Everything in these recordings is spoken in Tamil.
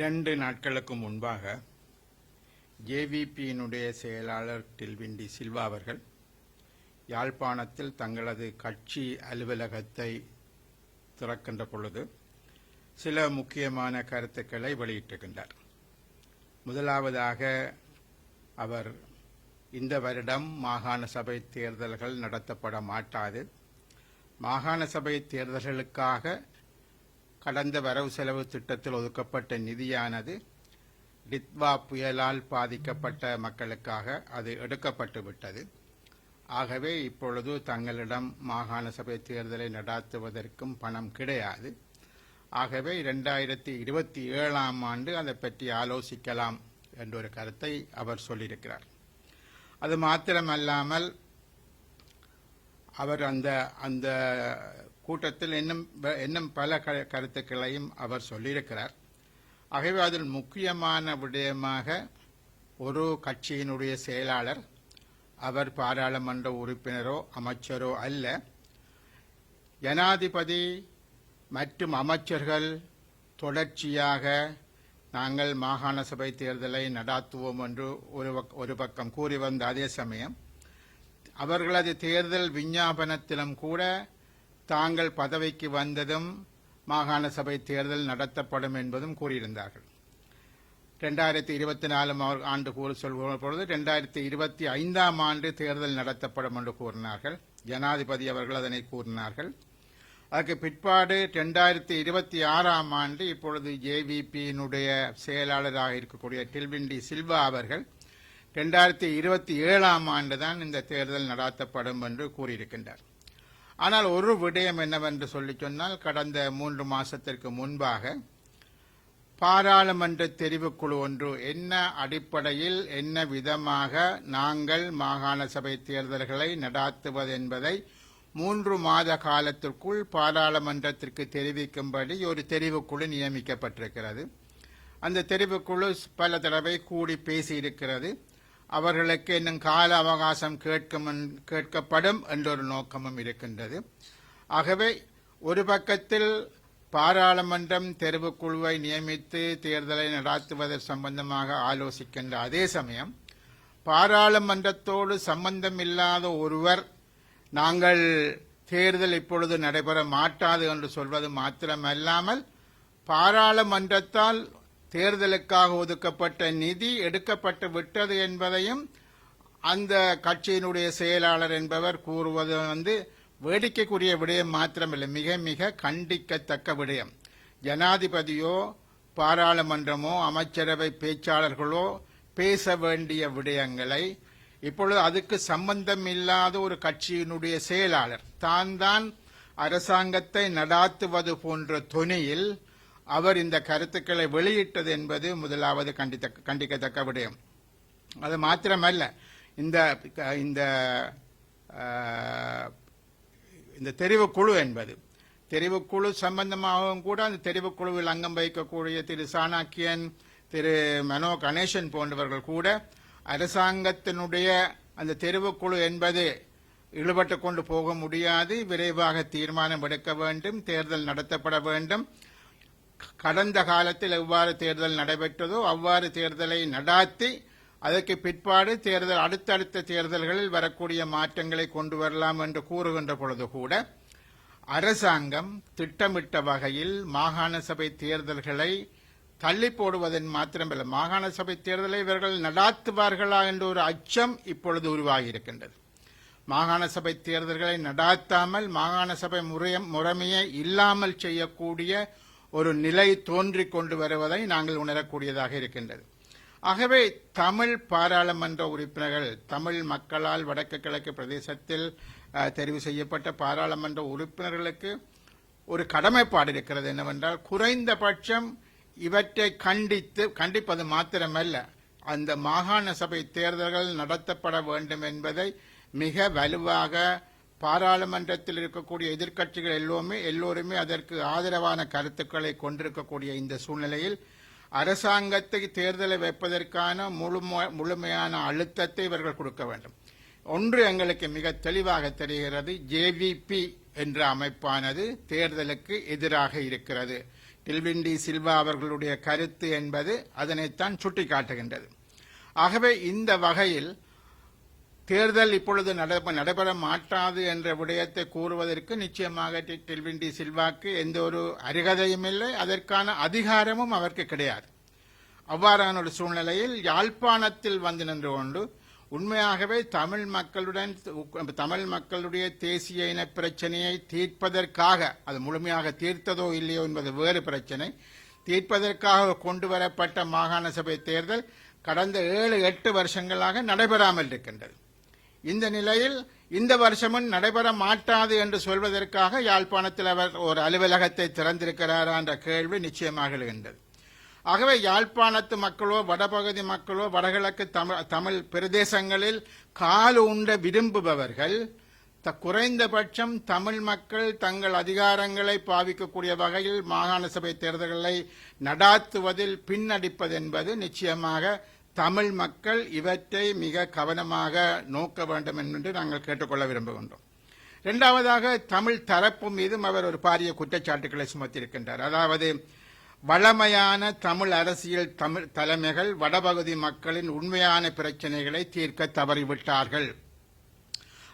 2 நாட்களுக்கு முன்பாக ஜேவிபியினுடைய செயலாளர் டில்விண்டி சில்வா அவர்கள் யாழ்ப்பாணத்தில் தங்களது கட்சி அலுவலகத்தை திறக்கின்ற பொழுது சில முக்கியமான கருத்துக்களை வெளியிட்டிருக்கின்றார். முதலாவதாக அவர் இந்த வருடம் மாகாண சபை தேர்தல்கள் நடத்தப்பட மாட்டாது, மாகாண சபை தேர்தல்களுக்காக கடந்த வரவு செலவு திட்டத்தில் ஒதுக்கப்பட்ட நிதியானது டித்வா புயலால் பாதிக்கப்பட்ட மக்களுக்காக அது எடுக்கப்பட்டு விட்டது. ஆகவே இப்பொழுது தங்களிடம் மாகாண சபை தேர்தலை நடாத்துவதற்கும் பணம் கிடையாது. ஆகவே 2027ஆம் ஆண்டு அதை பற்றி ஆலோசிக்கலாம் என்ற ஒரு கருத்தை அவர் சொல்லியிருக்கிறார். அது மாத்திரமல்லாமல் அவர் அந்த கூட்டத்தில் இன்னும் பல கருத்துக்களையும் அவர் சொல்லியிருக்கிறார். ஆகவே அதில் முக்கியமான விடயமாக ஒரு கட்சியினுடைய செயலாளர், அவர் பாராளுமன்ற உறுப்பினரோ அமைச்சரோ அல்ல, ஜனாதிபதி மற்றும் அமைச்சர்கள் தொடர்ச்சியாக நாங்கள் மாகாண சபை தேர்தலை நடாத்துவோம் என்று ஒரு பக்கம் கூறி வந்த அதே சமயம் அவர்களது தேர்தல் விஞ்ஞாபனத்திலும் கூட தாங்கள் பதவிக்கு வந்ததும் மாகாண சபை தேர்தல் நடத்தப்படும் என்பதும் கூறியிருந்தார்கள். 2024 ஆண்டு சொல்கிற பொழுது 2025ஆம் ஆண்டு தேர்தல் நடத்தப்படும் என்று கூறினார்கள். ஜனாதிபதி அவர்கள் அதனை கூறினார்கள். அதற்கு பிற்பாடு 2026ஆம் ஆண்டு இப்பொழுது ஜேவிபியினுடைய செயலாளராக இருக்கக்கூடிய டில்விண்டி சில்வா அவர்கள் 2027ஆம் ஆண்டு தான் இந்த தேர்தல் நடாத்தப்படும் என்று கூறியிருக்கின்றார். ஆனால் ஒரு விடயம் என்னவென்று சொல்லி சொன்னால், கடந்த 3 மாசத்திற்கு முன்பாக பாராளுமன்ற தெரிவுக்குழு ஒன்று என்ன அடிப்படையில் என்ன விதமாக நாங்கள் மாகாண சபை தேர்தல்களை நடாத்துவது என்பதை 3 மாத காலத்திற்குள் பாராளுமன்றத்திற்கு தெரிவிக்கும்படி ஒரு தெரிவுக்குழு நியமிக்கப்பட்டிருக்கிறது. அந்த தெரிவுக்குழு பல தடவை கூடி பேசியிருக்கிறது. அவர்களுக்கு இன்னும் கால அவகாசம் கேட்கப்படும் என்றொரு நோக்கமும் இருக்கின்றது. ஆகவே ஒரு பக்கத்தில் பாராளுமன்றம் தெரிவுக்குழுவை நியமித்து தேர்தலை நடாத்துவது சம்பந்தமாக ஆலோசிக்கின்ற அதே சமயம் பாராளுமன்றத்தோடு சம்பந்தம் இல்லாத ஒருவர் நாங்கள் தேர்தல் இப்பொழுது நடைபெற மாட்டாது என்று சொல்வது மாத்திரமல்லாமல் பாராளுமன்றத்தால் தேர்தலுக்காக ஒதுக்கப்பட்ட நிதி எடுக்கப்பட்டு விட்டது என்பதையும் அந்த கட்சியினுடைய செயலாளர் என்பவர் கூறுவது வேடிக்கைக்குரிய விடயம் மாத்திரமில்லை, மிக மிக கண்டிக்கத்தக்க விடயம். ஜனாதிபதியோ பாராளுமன்றமோ அமைச்சரவை பேச்சாளர்களோ பேச வேண்டிய விடயங்களை இப்பொழுது அதுக்கு சம்பந்தம் இல்லாத ஒரு கட்சியினுடைய செயலாளர் தான் அரசாங்கத்தை நடாத்துவது போன்ற தொனியில் அவர் இந்த கருத்துக்களை வெளியிட்டது என்பது முதலாவது கண்டிக்கத்தக்க விடயம். அது மாத்திரமல்ல, இந்த தெரிவுக்குழு என்பது தெரிவுக்குழு சம்பந்தமாகவும் கூட அந்த தெரிவுக்குழுவில் அங்கம் வகிக்கக்கூடிய திரு சாணக்கியன், திரு மனோ கணேசன் போன்றவர்கள் கூட அரசாங்கத்தினுடைய அந்த தெரிவுக்குழு என்பது இழுபட்டு கொண்டு போக முடியாது, விரைவாக தீர்மானம் எடுக்க வேண்டும், தேர்தல் நடத்தப்பட வேண்டும், கடந்த காலத்தில் எவ்வாறு தேர்தல் நடைபெற்றதோ அவ்வாறு தேர்தலை நடாத்தி அதற்கு பிற்பாடு அடுத்தடுத்த தேர்தல்களில் வரக்கூடிய மாற்றங்களை கொண்டு வரலாம் என்று கூறுகின்ற பொழுது கூட அரசாங்கம் திட்டமிட்ட வகையில் மாகாண சபை தேர்தல்களை தள்ளி போடுவதன் மாத்திரமல்ல, மாகாண சபை தேர்தலை இவர்கள் நடாத்துவார்களா என்ற ஒரு அச்சம் இப்பொழுது உருவாகியிருக்கின்றது. மாகாண சபை தேர்தல்களை நடாத்தாமல் மாகாண சபை முறைமையை இல்லாமல் செய்யக்கூடிய ஒரு நிலை தோன்றிக் கொண்டு வருவதை நாங்கள் உணரக்கூடியதாக இருக்கின்றது. ஆகவே தமிழ் பாராளுமன்ற உறுப்பினர்கள், தமிழ் மக்களால் வடக்கு கிழக்கு பிரதேசத்தில் தெரிவு செய்யப்பட்ட பாராளுமன்ற உறுப்பினர்களுக்கு ஒரு கடமைப்பாடு இருக்கிறது. என்னவென்றால், குறைந்தபட்சம் இவற்றை கண்டிப்பது மாத்திரமல்ல, அந்த மாகாண சபை தேர்தல்கள் நடத்தப்பட வேண்டும் என்பதை மிக வலுவாக பாராளுமன்றத்தில் இருக்கக்கூடிய எதிர்க்கட்சிகள் எல்லோருமே அதற்கு ஆதரவான கருத்துக்களை கொண்டிருக்கக்கூடிய இந்த சூழ்நிலையில் அரசாங்கத்தை தேர்தலை வைப்பதற்கான முழுமையான அழுத்தத்தை இவர்கள் கொடுக்க வேண்டும். ஒன்று எங்களுக்கு மிக தெளிவாக தெரிகிறது, ஜேவிபி என்ற அமைப்பானது தேர்தலுக்கு எதிராக இருக்கிறது. டில்வின் சில்வா அவர்களுடைய கருத்து என்பது அதனைத்தான் சுட்டிக்காட்டுகின்றது. ஆகவே இந்த வகையில் தேர்தல் இப்பொழுது நடைபெற மாட்டாது என்ற விடயத்தை கூறுவதற்கு நிச்சயமாக டில்வின் சில்வாக்கு எந்த ஒரு அருகதையும் இல்லை, அதற்கான அதிகாரமும் அவருக்கு கிடையாது. அவ்வாறான ஒரு சூழ்நிலையில் யாழ்ப்பாணத்தில் வந்து நின்று கொண்டு உண்மையாகவே தமிழ் மக்களுடைய தேசிய இன பிரச்சனையை தீர்ப்பதற்காக, அது முழுமையாக தீர்த்ததோ இல்லையோ என்பது வேறு பிரச்சனை, தீர்ப்பதற்காக கொண்டு வரப்பட்ட மாகாண சபை தேர்தல் கடந்த 7-8 வருஷங்களாக நடைபெறாமல் இருக்கின்றது. இந்த நிலையில் இந்த வருஷமும் நடைபெற மாட்டாது என்று சொல்வதற்காக யாழ்ப்பாணத்தில் அவர் ஒரு அலுவலகத்தை திறந்திருக்கிறாரா என்ற கேள்வி நிச்சயமாக எழுகின்றது. ஆகவே யாழ்ப்பாணத்து மக்களோ வடபகுதி மக்களோ வடகிழக்கு தமிழ் பிரதேசங்களில் கால் ஊன்ற விரும்புபவர்கள் குறைந்தபட்சம் தமிழ் மக்கள் தங்கள் அதிகாரங்களை பாவிக்கக்கூடிய வகையில் மாகாண சபை தேர்தல்களை நடாத்துவதில் பின்னடிப்பது என்பது நிச்சயமாக தமிழ் மக்கள் இவற்றை மிக கவனமாக நோக்க வேண்டும் என்று நாங்கள் கேட்டுக்கொள்ள விரும்புகின்றோம். இரண்டாவதாக, தமிழ் தரப்பு மீதும் அவர் ஒரு பாரிய குற்றச்சாட்டுகளை சுமத்தியிருக்கின்றார். அதாவது, வளமையான தமிழ் அரசியல் தலைமைகள் வடபகுதி மக்களின் உண்மையான பிரச்சனைகளை தீர்க்க தவறிவிட்டார்கள்.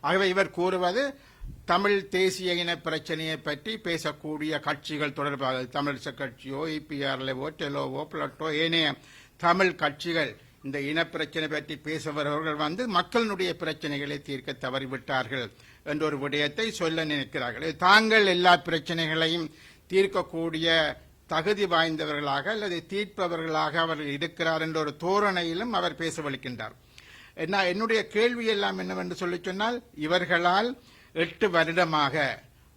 ஆகவே இவர் கூறுவது தமிழ் தேசிய இன பிரச்சனையை பற்றி பேசக்கூடிய கட்சிகள் தொடர்பாக தமிழிசை கட்சியோ, இபிஆர்லவோ, டெலோவோ, பிளட்டோ, ஏனைய தமிழ் கட்சிகள் இந்த இனப்பிரச்சனை பற்றி பேசுபவர்கள் வந்து மக்களுடைய பிரச்சனைகளை தீர்க்க தவறிவிட்டார்கள் என்ற ஒரு விடயத்தை சொல்ல நினைக்கிறார்கள். தாங்கள் எல்லா பிரச்சனைகளையும் தீர்க்கக்கூடிய தகுதி வாய்ந்தவர்களாக அல்லது தீர்ப்பவர்களாக அவர்கள் இருக்கிறார் என்ற ஒரு தோரணையிலும் அவர் பேசவழிக்கின்றார். என்னுடைய கேள்வி எல்லாம் என்னவென்று சொல்லி சொன்னால், இவர்களால் 8 வருடமாக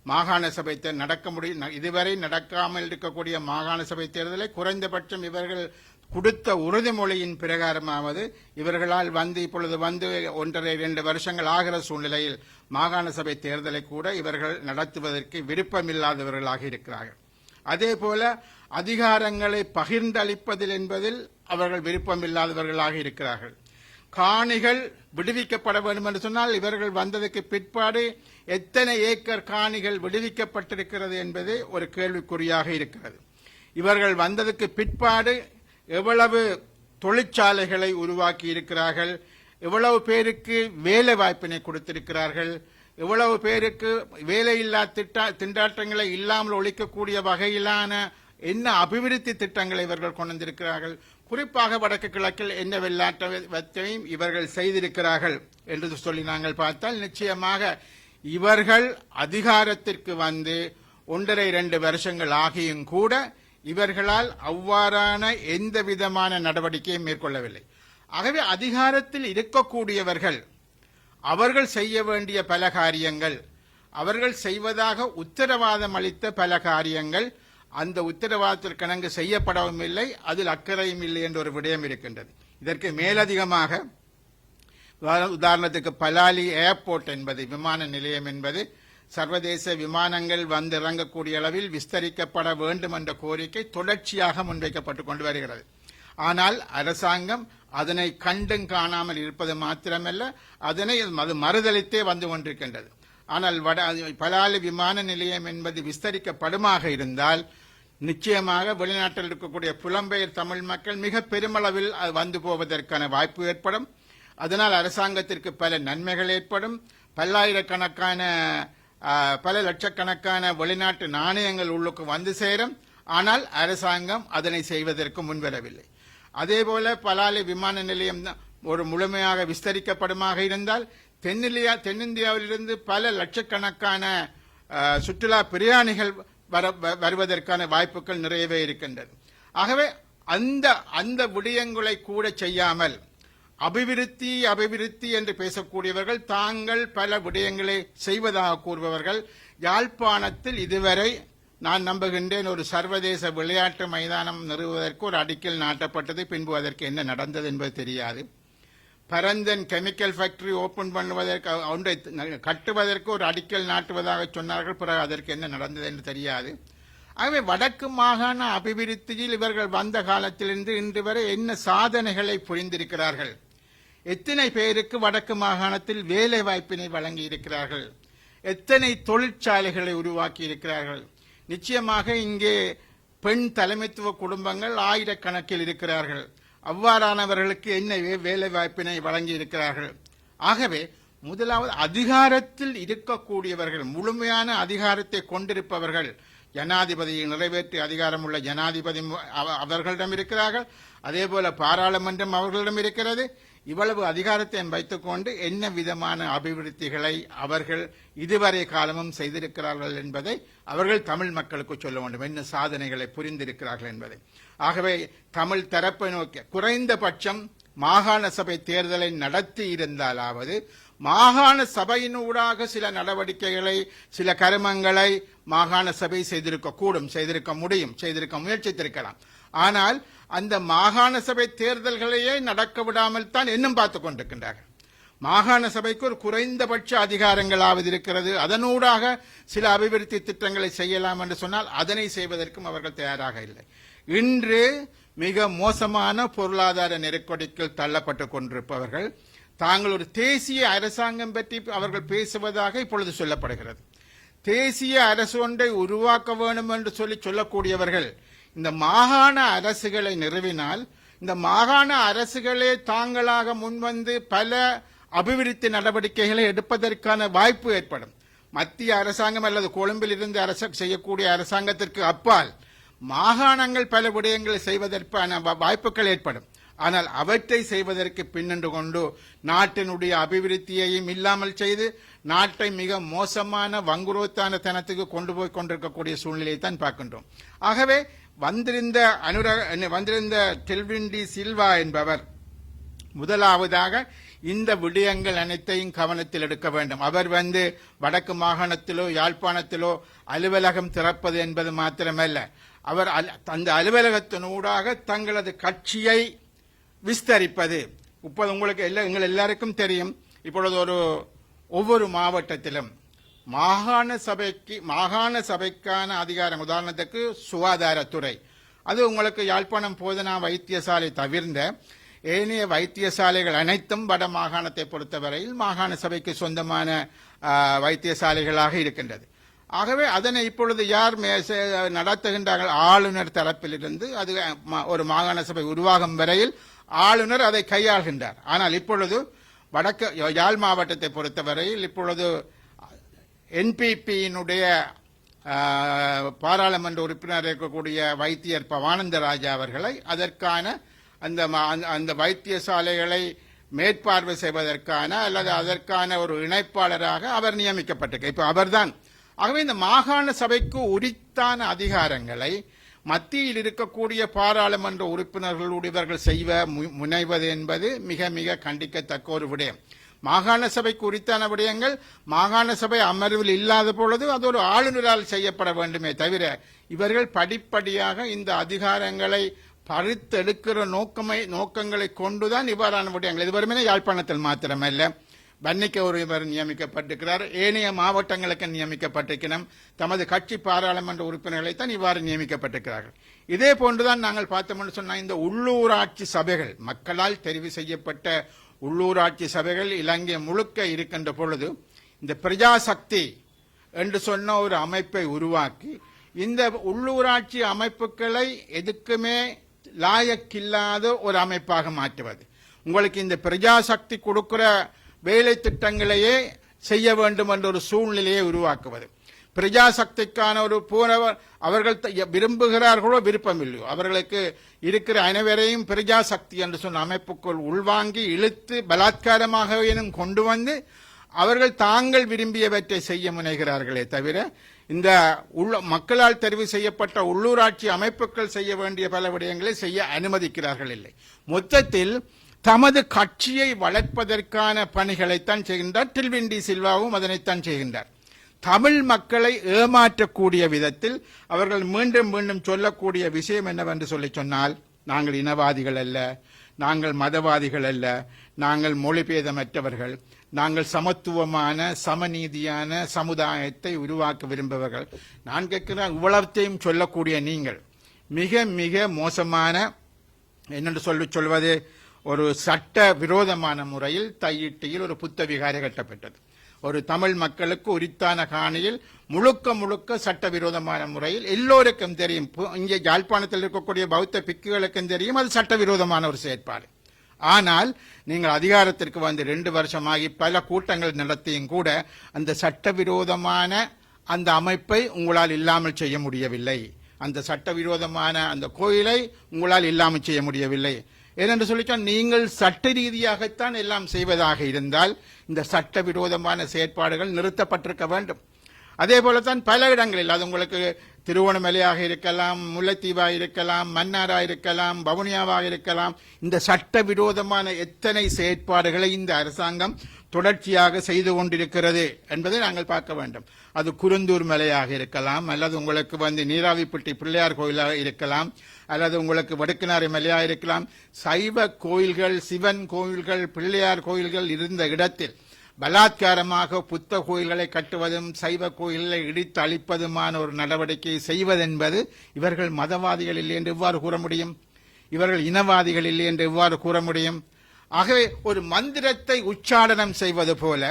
மாகாண சபை நடக்க முடியும், இதுவரை நடக்காமல் இருக்கக்கூடிய மாகாண சபை தேர்தலை குறைந்தபட்சம் இவர்கள் கொடுத்த உறுதிமொழியின் பிரகாரமாவது இவர்களால் இப்பொழுது 1.5-2 வருஷங்கள் ஆகிற சூழ்நிலையில் மாகாண சபை தேர்தலை கூட இவர்கள் நடத்துவதற்கு விருப்பமில்லாதவர்களாக இருக்கிறார்கள். அதேபோல அதிகாரங்களை பகிர்ந்தளிப்பதில் என்பதில் அவர்கள் விருப்பமில்லாதவர்களாக இருக்கிறார்கள். காணிகள் விடுவிக்கப்பட வேண்டும் என்று சொன்னால் இவர்கள் வந்ததற்கு பிற்பாடு எத்தனை ஏக்கர் காணிகள் விடுவிக்கப்பட்டிருக்கிறது என்பது ஒரு கேள்விக்குறியாக இருக்கிறது. இவர்கள் வந்ததற்கு பிற்பாடு எவ்வளவு தொழிற்சாலைகளை உருவாக்கி இருக்கிறார்கள், எவ்வளவு பேருக்கு வேலை வாய்ப்பினை கொடுத்திருக்கிறார்கள், எவ்வளவு பேருக்கு வேலையில்லா திண்டாட்டங்களை இல்லாமல் ஒழிக்கக்கூடிய வகையிலான என்ன அபிவிருத்தி திட்டங்களை இவர்கள் கொண்டு வந்திருக்கிறார்கள், குறிப்பாக வடக்கு கிழக்கில் என்ன வெள்ளாட்டத்தையும் இவர்கள் செய்திருக்கிறார்கள் என்று சொல்லி நாங்கள் பார்த்தால் நிச்சயமாக இவர்கள் அதிகாரத்திற்கு வந்து 1.5-2 வருஷங்கள் ஆகியும் கூட இவர்களால் அவ்வாறான எந்த விதமான நடவடிக்கையும் மேற்கொள்ளவில்லை. ஆகவே அதிகாரத்தில் இருக்கக்கூடியவர்கள் அவர்கள் செய்ய வேண்டிய பல காரியங்கள், அவர்கள் செய்வதாக உத்தரவாதம் அளித்த பல காரியங்கள் அந்த உத்தரவாதத்திற்கிணங்கு செய்யப்படவும் இல்லை, அதில் அக்கறையும் இல்லை என்ற ஒரு விடயம் இருக்கின்றது. இதற்கு மேலதிகமாக உதாரணத்துக்கு பலாலி ஏர்போர்ட் என்பது விமான நிலையம் என்பது சர்வதேச விமானங்கள் வந்து இறங்கக்கூடிய அளவில் விஸ்தரிக்கப்பட வேண்டும் என்ற கோரிக்கை தொடர்ச்சியாக முன்வைக்கப்பட்டுக் கொண்டு வருகிறது. ஆனால் அரசாங்கம் அதனை கண்டும் காணாமல் இருப்பது மாத்திரமல்ல, அது மறுதளித்தே வந்து கொண்டிருக்கின்றது. ஆனால் பலாலி விமான நிலையம் என்பது விஸ்தரிக்கப்படுமாக இருந்தால் நிச்சயமாக வெளிநாட்டில் இருக்கக்கூடிய புலம்பெயர் தமிழ் மக்கள் மிக பெருமளவில் வந்து போவதற்கான வாய்ப்பு ஏற்படும். அதனால் அரசாங்கத்திற்கு பல நன்மைகள் ஏற்படும். பல லட்சக்கணக்கான வெளிநாட்டு நாணயங்கள் உள்ளுக்கு வந்து சேரும். ஆனால் அரசாங்கம் அதனை செய்வதற்கு முன்வரவில்லை. அதேபோல பலாலி விமான நிலையம் ஒரு முழுமையாக விஸ்தரிக்கப்படுமாக இருந்தால் தென்னிந்தியாவிலிருந்து பல லட்சக்கணக்கான சுற்றுலா பிரயாணிகள் வருவதற்கான வாய்ப்புகள் நிறையவே இருக்கின்றது. ஆகவே அந்த விடயங்களை கூட செய்யாமல் அபிவிருத்தி என்று பேசக்கூடியவர்கள் தாங்கள் பல விடயங்களை செய்வதாக கூறுபவர்கள். யாழ்ப்பாணத்தில் இதுவரை நான் நம்புகின்றேன் ஒரு சர்வதேச விளையாட்டு மைதானம் நிறுவுவதற்கு ஒரு அடிக்கல் நாட்டப்பட்டது, பின்பு அதற்கு என்ன நடந்தது என்பது தெரியாது. பரந்தன் கெமிக்கல் ஃபேக்டரி ஓபன் பண்ணுவதற்கு ஒன்றை கட்டுவதற்கு ஒரு அடிக்கல் நாட்டுவதாக சொன்னார்கள், பிறகு அதற்கு என்ன நடந்தது என்று தெரியாது. ஆகவே வடக்கு மாகாண அபிவிருத்தியில் இவர்கள் வந்த காலத்திலிருந்து இன்று வரை என்ன சாதனைகளை புரிந்திருக்கிறார்கள், எத்தனை பேருக்கு வடக்கு மாகாணத்தில் வேலை வாய்ப்பினை வழங்கி இருக்கிறார்கள், எத்தனை தொழிற்சாலைகளை உருவாக்கி இருக்கிறார்கள். நிச்சயமாக இங்கே பெண் தலைமைத்துவ குடும்பங்கள் ஆயிரக்கணக்கில் இருக்கிறார்கள். அவ்வாறானவர்களுக்கு என்ன வேலை வாய்ப்பினை வழங்கி இருக்கிறார்கள். ஆகவே முதலாவது அதிகாரத்தில் இருக்கக்கூடியவர்கள், முழுமையான அதிகாரத்தை கொண்டிருப்பவர்கள், ஜனாதிபதியை நிறைவேற்றிய அதிகாரம் உள்ள ஜனாதிபதி அவர்களிடம் இருக்கிறார்கள். அதே போல பாராளுமன்றம் அவர்களிடம் இருக்கிறது. இவ்வளவு அதிகாரத்தை வைத்துக்கொண்டு என்ன விதமான அபிவிருத்திகளை அவர்கள் இதுவரை காலமும் செய்திருக்கிறார்கள் என்பதை அவர்கள் தமிழ் மக்களுக்கு சொல்ல வேண்டும். என்ன சாதனைகளை புரிந்திருக்கிறார்கள் என்பதை. ஆகவே தமிழ் தரப்பை நோக்கி குறைந்தபட்சம் மாகாண சபை தேர்தலை நடத்தி இருந்தாலாவது மாகாண சபையினூடாக சில நடவடிக்கைகளை, சில கருமங்களை மாகாண சபை செய்திருக்க கூடும், செய்திருக்க முடியும், செய்திருக்க முயற்சித்திருக்கலாம். ஆனால் அந்த மாகாண சபை தேர்தல்களையே நடக்க விடாமல் தான் இன்னும் பார்த்துக் கொண்டிருக்கின்றார்கள். மாகாண சபைக்கு ஒரு குறைந்தபட்ச அதிகாரங்களாவது இருக்கிறது. அதனூடாக சில அபிவிருத்தி திட்டங்களை செய்யலாம் என்று சொன்னால் அதனை செய்வதற்கும் அவர்கள் தயாராக இல்லை. இன்று மிக மோசமான பொருளாதார நெருக்கடிக்குள் தள்ளப்பட்டுக் கொண்டிருப்பவர்கள் தாங்கள் ஒரு தேசிய அரசாங்கம் பற்றி அவர்கள் பேசுவதாக இப்பொழுது சொல்லப்படுகிறது. தேசிய அரசு ஒன்றை உருவாக்க வேண்டும் என்று சொல்லக்கூடியவர்கள் இந்த மாகாண அரசுகளை நிறுவினால் இந்த மாகாண அரசுகளே தாங்களாக முன்வந்து பல அபிவிருத்தி நடவடிக்கைகளை எடுப்பதற்கான வாய்ப்பு ஏற்படும். மத்திய அரசாங்கம் அல்லது கொழும்பில் இருந்து செய்யக்கூடிய அரசாங்கத்திற்கு அப்பால் மாகாணங்கள் பல விடயங்களை செய்வதற்கான வாய்ப்புகள் ஏற்படும். ஆனால் அவற்றை செய்வதற்கு பின்னென்று கொண்டு நாட்டினுடைய அபிவிருத்தியையும் இல்லாமல் செய்து நாட்டை மிக மோசமான வங்குரோத்தான தனத்துக்கு கொண்டு போய் கொண்டிருக்கக்கூடிய சூழ்நிலையை தான் பார்க்கின்றோம். ஆகவே வந்திருந்த டெல்வின் டி சில்வா என்பவர் முதலாவதாக இந்த விடயங்கள் அனைத்தையும் கவனத்தில் எடுக்க வேண்டும். அவர் வடக்கு மாகாணத்திலோ யாழ்ப்பாணத்திலோ அலுவலகம் திறப்பது என்பது மாத்திரமல்ல, அவர் அந்த அலுவலகத்தினூடாக தங்களது கட்சியை விஸ்தரிப்பது. இப்போது உங்களுக்கு எங்கள் எல்லாருக்கும் தெரியும், இப்பொழுது ஒவ்வொரு மாவட்டத்திலும் மாகாண சபைக்கான அதிகாரம், உதாரணத்துக்கு சுகாதாரத்துறை, அது உங்களுக்கு யாழ்ப்பாணம் போதனா வைத்தியசாலை தவிர்ந்த ஏனைய வைத்தியசாலைகள் அனைத்தும் வட மாகாணத்தை பொறுத்தவரையில் மாகாண சபைக்கு சொந்தமான வைத்தியசாலைகளாக இருக்கின்றது. ஆகவே அதனை இப்பொழுது யார் நடத்துகின்றார்கள்? ஆளுநர் தரப்பிலிருந்து அது ஒரு மாகாண சபை உருவாகும் வரையில் ஆளுநர் அதை கையாள்கின்றார். ஆனால் இப்பொழுது வடக்கு யாழ் மாவட்டத்தை பொறுத்தவரையில் இப்பொழுது என்பிபியினுடைய பாராளுமன்ற உறுப்பினர் இருக்கக்கூடிய வைத்தியர் பவானந்த ராஜா அவர்களை அதற்கான அந்த வைத்தியசாலைகளை மேற்பார்வை செய்வதற்கான அல்லது அதற்கான ஒரு இணைப்பாளராக அவர் நியமிக்கப்பட்டிருக்க. இப்ப அவர்தான். ஆகவே இந்த மாகாண சபைக்கு உரித்தான அதிகாரங்களை மத்தியில் இருக்கக்கூடிய பாராளுமன்ற உறுப்பினர்களுடையவர்கள் செய்வ முனைவது என்பது மிக மிக கண்டிக்கத்தக்க ஒரு விடயம். மாகாண சபைக்கு உரித்தான விடயங்கள் மாகாண சபை அமர்வில் இல்லாத பொழுது அது ஒரு ஆளுநரால் செய்யப்பட வேண்டுமே தவிர இவர்கள் படிப்படியாக இந்த அதிகாரங்களை பறித்தெடுக்கிற நோக்கங்களை கொண்டுதான் இவ்வாறான விடயங்கள். இது வெறுமனே யாழ்ப்பாணத்தில் மாத்திரமல்ல, வன்னிக்க ஒருவர் நியமிக்கப்பட்டிருக்கிறார், ஏனைய மாவட்டங்களுக்கு நியமிக்கப்பட்டிருக்கிறோம், தமது கட்சி பாராளுமன்ற உறுப்பினர்களை தான் இவ்வாறு நியமிக்கப்பட்டிருக்கிறார்கள். இதே போன்றுதான் நாங்கள் பார்த்தோம்னு சொன்ன இந்த உள்ளூராட்சி சபைகள், மக்களால் தெரிவு செய்யப்பட்ட உள்ளூராட்சி சபைகள் இலங்கை முழுக்க இருக்கின்ற பொழுது இந்த பிரஜாசக்தி என்று சொன்ன ஒரு அமைப்பை உருவாக்கி இந்த உள்ளூராட்சி அமைப்புகளை எதுக்குமே லாயக்கில்லாத ஒரு அமைப்பாக மாற்றுவது, உங்களுக்கு இந்த பிரஜாசக்தி கொடுக்கிற வேலை திட்டங்களையே செய்ய வேண்டும் என்ற ஒரு சூழ்நிலையை உருவாக்குவது, பிரஜாசக்திக்கான ஒரு அவர்கள் விரும்புகிறார்களோ விருப்பமில்லையோ அவர்களுக்கு இருக்கிற அனைவரையும் பிரஜாசக்தி என்று சொன்ன அமைப்புக்குள் உள்வாங்கி இழுத்து பலாத்காரமாக கொண்டு வந்து அவர்கள் தாங்கள் விரும்பியவற்றை செய்ய முனைகிறார்களே தவிர இந்த மக்களால் தெரிவு செய்யப்பட்ட உள்ளூராட்சி அமைப்புகள் செய்ய வேண்டிய பல விடயங்களை செய்ய அனுமதிக்கிறார்கள் இல்லை. மொத்தத்தில் தமது கட்சியை வளர்ப்பதற்கான பணிகளைத்தான் செய்கின்றார். டெல்வின் டி சில்வாவும் அதனைத்தான் செய்கின்றார். தமிழ் மக்களை ஏமாற்றக்கூடிய விதத்தில் அவர்கள் மீண்டும் மீண்டும் சொல்லக்கூடிய விஷயம் என்னவென்று சொன்னால், நாங்கள் இனவாதிகள் அல்ல, நாங்கள் மதவாதிகள் அல்ல, நாங்கள் மொழிபேதமற்றவர்கள், நாங்கள் சமத்துவமான சமநீதியான சமுதாயத்தை உருவாக்க விரும்புபவர்கள். நான் கேட்கிறேன், இவ்வளத்தையும் சொல்லக்கூடிய நீங்கள் மிக மிக மோசமான என்னென்று சொல்வது ஒரு சட்ட விரோதமான முறையில் தையிட்டியில் ஒரு புத்த விகாரை கட்டப்பட்டது. ஒரு தமிழ் மக்களுக்கு உரித்தான காணியில் முழுக்க முழுக்க சட்டவிரோதமான முறையில் எல்லோருக்கும் தெரியும். இங்கே யாழ்ப்பாணத்தில் இருக்கக்கூடிய பௌத்த பிக்குகளுக்கும் தெரியும் அது சட்டவிரோதமான ஒரு செயற்பாடு. ஆனால் நீங்கள் அதிகாரத்திற்கு வந்து 2 வருஷமாகி பல கூட்டங்கள் நடத்தியும் கூட அந்த சட்டவிரோதமான அந்த அமைப்பை உங்களால் இல்லாமல் செய்ய முடியவில்லை. அந்த சட்டவிரோதமான அந்த கோயிலை உங்களால் இல்லாமல் செய்ய முடியவில்லை. ஏனென்று சொல்லிச்சால் நீங்கள் சட்ட ரீதியாகத்தான் எல்லாம் செய்வதாக இருந்தால் இந்த சட்டவிரோதமான செயற்பாடுகள் நிறுத்தப்பட்டிருக்க வேண்டும். அதே போலத்தான் பல இடங்களில் அது உங்களுக்கு திருவோணமலையாக இருக்கலாம், முல்லைத்தீவாக இருக்கலாம், மன்னாராக இருக்கலாம், வவுனியாவாக இருக்கலாம், இந்த சட்டவிரோதமான எத்தனை செயற்பாடுகளை இந்த அரசாங்கம் தொடர்ச்சியாக செய்து கொண்டிருக்கிறது என்பதை நாங்கள் பார்க்க வேண்டும். அது குருந்தூர் மலையாக இருக்கலாம், அல்லது உங்களுக்கு வந்து நீராவிப்பட்டி பிள்ளையார் கோயிலாக இருக்கலாம், அல்லது உங்களுக்கு வடுக்கினாறு மலையாக இருக்கலாம். சைவ கோயில்கள், சிவன் கோயில்கள், பிள்ளையார் கோயில்கள் இருந்த இடத்தில் பலாத்காரமாக புத்த கோயில்களை கட்டுவதும் சைவ கோயில்களை இடித்து அழிப்பதுமான ஒரு நடவடிக்கையை செய்வதென்பது இவர்கள் மதவாதிகள் இல்லை என்று எவ்வாறு கூற முடியும்? இவர்கள் இனவாதிகள் இல்லை என்று எவ்வாறு கூற முடியும்? ஆகவே ஒரு மந்திரத்தை உச்சாடனம் செய்வது போல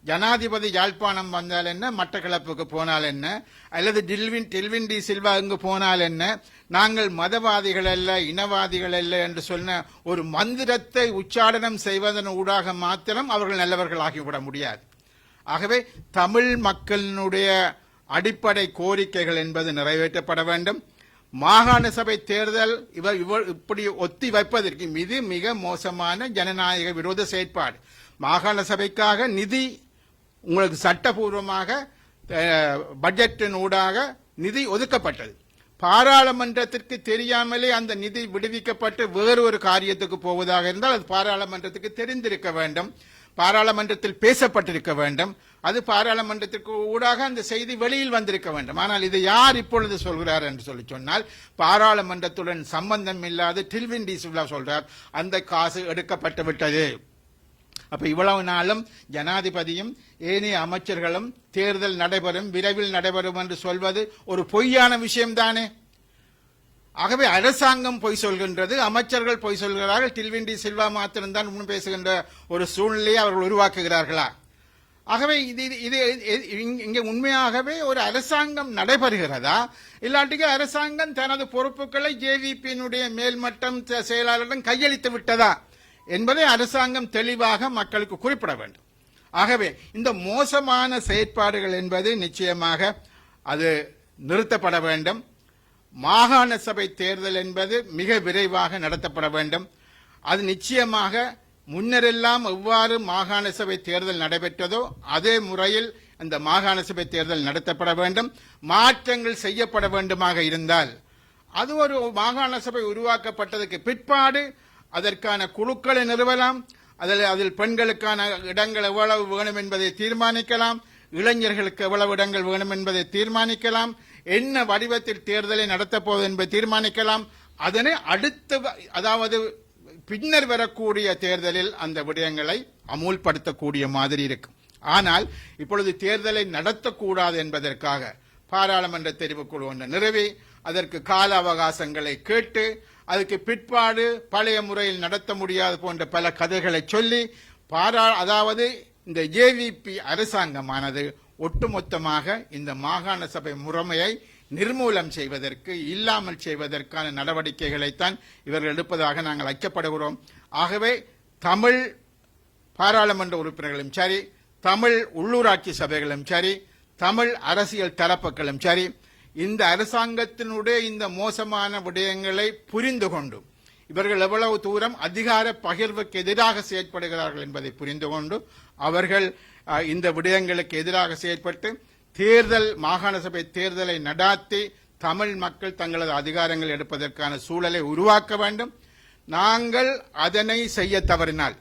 ஜனாதிபதி யாழ்ப்பாணம் வந்தால் என்ன, மட்டக்களப்புக்கு போனால் என்ன, அல்லது டெல்வின் டி சில்வா இங்கு போனால் என்ன, நாங்கள் மதவாதிகள் அல்ல, இனவாதிகள் அல்ல என்று சொன்ன ஒரு மந்திரத்தை உச்சாடனம் செய்வதன் ஊடாக மாத்திரம் அவர்கள் நல்லவர்களாகிவிட முடியாது. ஆகவே தமிழ் மக்களினுடைய அடிப்படை கோரிக்கைகள் என்பது நிறைவேற்றப்பட வேண்டும். மாகாண சபை தேர்தல் இப்படி ஒத்தி வைப்பதற்கு இது மிக மோசமான ஜனநாயக விரோத செயற்பாடு. மாகாண சபைக்காக நிதி உங்களுக்கு சட்டபூர்வமாக பட்ஜெட்டின் ஊடாக நிதி ஒதுக்கப்பட்டது. பாராளுமன்றத்திற்கு தெரியாமலே அந்த நிதி விடுவிக்கப்பட்டு வேறு ஒரு காரியத்துக்கு போவதாக இருந்தால் அது பாராளுமன்றத்துக்கு தெரிந்திருக்க வேண்டும், பாராளுமன்றத்தில் பேசப்பட்டிருக்க வேண்டும், அது பாராளுமன்றத்திற்கு ஊடாக அந்த செய்தி வெளியில் வந்திருக்க வேண்டும். ஆனால் இதை யார் இப்பொழுது சொல்கிறார் என்று சொன்னால் பாராளுமன்றத்துடன் சம்பந்தம் இல்லாத டில்வின் டி சில்வா சொல்றார் அந்த காசு எடுக்கப்பட்டு விட்டது. அப்ப இவ்வளவு நாளும் ஜனாதிபதியும் ஏனைய அமைச்சர்களும் தேர்தல் நடைபெறும், விரைவில் நடைபெறும் என்று சொல்வது ஒரு பொய்யான விஷயம்தானே. ஆகவே அரசாங்கம் பொய் சொல்கின்றது, அமைச்சர்கள் பொய் சொல்கிறார்கள், டில்வின் டி சில்வா மாத்திரம்தான் முன் பேசுகின்ற ஒரு சூழ்நிலையை அவர்கள் உருவாக்குகிறார்களா? ஆகவே இது இங்கே உண்மையாகவே ஒரு அரசாங்கம் நடைபெறுகிறதா, இல்லாட்டிக்கு அரசாங்கம் தனது பொறுப்புகளை ஜேவிபியினுடைய மேல்மட்டம் செயலாளரிடம் கையளித்து விட்டதா என்பதை அரசாங்கம் தெளிவாக மக்களுக்கு குறிப்பிட வேண்டும். ஆகவே இந்த மோசமான செயற்பாடுகள் என்பது நிச்சயமாக அது நிறுத்தப்பட வேண்டும். மாகாண சபை தேர்தல் என்பது மிக விரைவாக நடத்தப்பட வேண்டும். அது நிச்சயமாக முன்னரெல்லாம் எவ்வாறு மாகாண சபை தேர்தல் நடைபெற்றதோ அதே முறையில் அந்த மாகாண சபை தேர்தல் நடத்தப்பட வேண்டும். மாற்றங்கள் செய்யப்பட வேண்டுமாக இருந்தால் அது ஒரு மாகாண சபை உருவாக்கப்பட்டதற்கு பிற்பாடு அதற்கான குழுக்களை நிறுவலாம், அதில் பெண்களுக்கான இடங்கள் எவ்வளவு வேணும் என்பதை தீர்மானிக்கலாம், இளைஞர்களுக்கு எவ்வளவு இடங்கள் வேணும் என்பதை தீர்மானிக்கலாம், என்ன வடிவத்தில் தேர்தலை நடத்தப் போவது என்பதை தீர்மானிக்கலாம். அதனை அடுத்த அதாவது பின்னர் வரக்கூடிய தேர்தலில் அந்த விடயங்களை அமுல்படுத்தக்கூடிய மாதிரி இருக்கும். ஆனால் இப்பொழுது தேர்தலை நடத்தக்கூடாது என்பதற்காக பாராளுமன்ற தெரிவுக்குழு ஒன்று நிறுவி அதற்கு கால அவகாசங்களை கேட்டு அதுக்கு பிற்பாடு பழைய முறையில் நடத்த முடியாது போன்ற பல கதைகளை சொல்லி அதாவது இந்த ஜேவிபி அரசாங்கமானது ஒட்டுமொத்தமாக இந்த மாகாண சபை முறைமையை நிர்மூலம் செய்வதற்கு, இல்லாமல் செய்வதற்கான நடவடிக்கைகளைத்தான் இவர்கள் எடுப்பதாக நாங்கள் அச்சப்படுகிறோம். ஆகவே தமிழ் பாராளுமன்ற உறுப்பினர்களும் சரி, தமிழ் உள்ளூராட்சி சபைகளும் சரி, தமிழ் அரசியல் தரப்புகளும் சரி, இந்த அரசாங்கத்தினுடைய இந்த மோசமான விடயங்களை புரிந்து கொண்டு இவர்கள் எவ்வளவு தூரம் அதிகார பகிர்வுக்கு எதிராக செயற்படுகிறார்கள் என்பதை புரிந்து கொண்டு அவர்கள் இந்த விடயங்களுக்கு எதிராக செயற்பட்டு தேர்தல் மாகாண சபை தேர்தலை நடாத்தி தமிழ் மக்கள் தங்களது அதிகாரங்கள் எடுப்பதற்கான சூழலை உருவாக்க வேண்டும். நாங்கள் அதனை செய்ய தவறினால்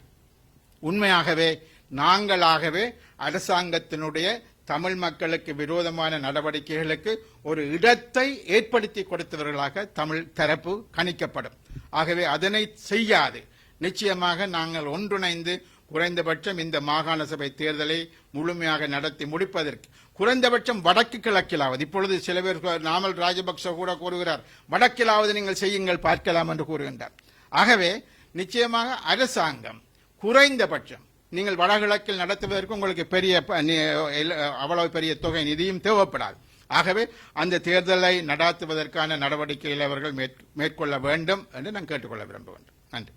உண்மையாகவே நாங்களாகவே அரசாங்கத்தினுடைய தமிழ் மக்களுக்கு விரோதமான நடவடிக்கைகளுக்கு ஒரு இடத்தை ஏற்படுத்தி கொடுத்தவர்களாக தமிழ் தரப்பு கணிக்கப்படும். ஆகவே அதனை செய்யாது நிச்சயமாக நாங்கள் ஒன்றிணைந்து குறைந்தபட்சம் இந்த மாகாண சபை தேர்தலை முழுமையாக நடத்தி முடிப்பதற்கு குறைந்தபட்சம் வடக்கு கிழக்கிலாவது, இப்பொழுது சில பேர் நாமல் ராஜபக்ச கூட கூறுகிறார் வடக்கிலாவது நீங்கள் செய்யுங்கள் பார்க்கலாம் என்று கூறுகின்றார். ஆகவே நிச்சயமாக அரசாங்கம் குறைந்தபட்சம் நீங்கள் வடகிழக்கில் நடத்துவதற்கு உங்களுக்கு அவ்வளவு பெரிய தொகை நிதியும் தேவைப்படாது. ஆகவே அந்த தேர்தலை நடாத்துவதற்கான நடவடிக்கைகளை அவர்கள் மேற்கொள்ள வேண்டும் என்று நான் கேட்டுக்கொள்ள விரும்புகின்றேன். நன்றி.